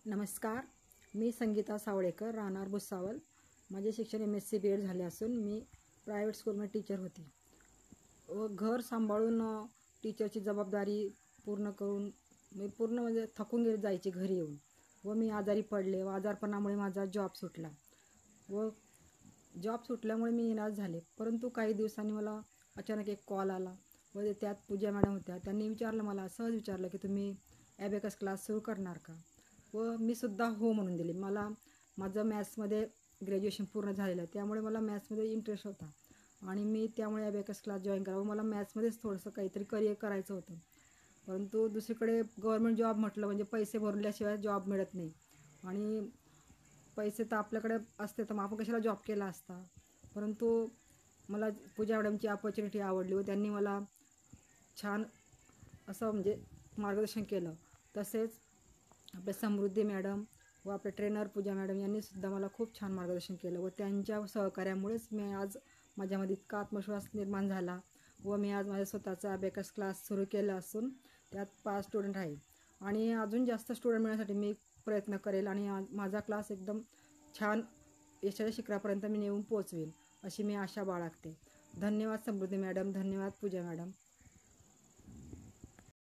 नमस्कार, मी संगीता सावळेकर, राहणार भुसावळ. माझे शिक्षण MSc BEd झाले असून मी प्रायव्हेट स्कूलमध्ये टीचर होती व घर सांभाळून टीचरची जबाबदारी पूर्ण करून मी पूर्ण म्हणजे थकून जायचे घरी येऊन. व मी आजारी पडले व आजारपणामुळे माझा जॉब सुटला व जॉब सुटल्यामुळे मी निराश झाले. परंतु काही दिवसांनी मला अचानक एक कॉल आला व त्यात पूजा मॅडम होत्या. त्यांनी विचारलं, मला सहज विचारलं की तुम्ही ॲबॅकस क्लास सुरू करणार का? व मी सुद्धा हो म्हणून दिले. माझं मॅथ्समध्ये ग्रॅज्युएशन पूर्ण झालेलं आहे, त्यामुळे मला मॅथ्समध्ये इंटरेस्ट होता आणि मी त्यामुळे ॲबॅकस क्लास जॉईन करावं. मला मॅथ्समध्येच थोडंसं काहीतरी करिअर करायचं होतं. परंतु दुसरीकडे गव्हर्मेंट जॉब म्हटलं म्हणजे पैसे भरल्याशिवाय जॉब मिळत नाही आणि पैसे तर आपल्याकडे असते तर मग आपण कशाला जॉब केला असता. परंतु मला पूजा मॅडमची अपॉर्च्युनिटी आवडली व त्यांनी मला छान असं म्हणजे मार्गदर्शन केलं. तसेच आपले समृद्धी मॅडम व आपले ट्रेनर पूजा मॅडम यांनीसुद्धा मला खूप छान मार्गदर्शन केलं व त्यांच्या सहकार्यामुळेच मी आज माझ्यामध्ये इतका आत्मविश्वास निर्माण झाला व मी आज माझ्या स्वतःचा ॲबॅकस क्लास सुरू केला असून त्यात 5 स्टुडंट आहे आणि अजून जास्त स्टुडंट मिळण्यासाठी मी प्रयत्न करेल आणि माझा क्लास एकदम छान यशाच्या शिखरापर्यंत मी नेऊन पोचवेल अशी मी आशा बाळगते. धन्यवाद समृद्धी मॅडम, धन्यवाद पूजा मॅडम.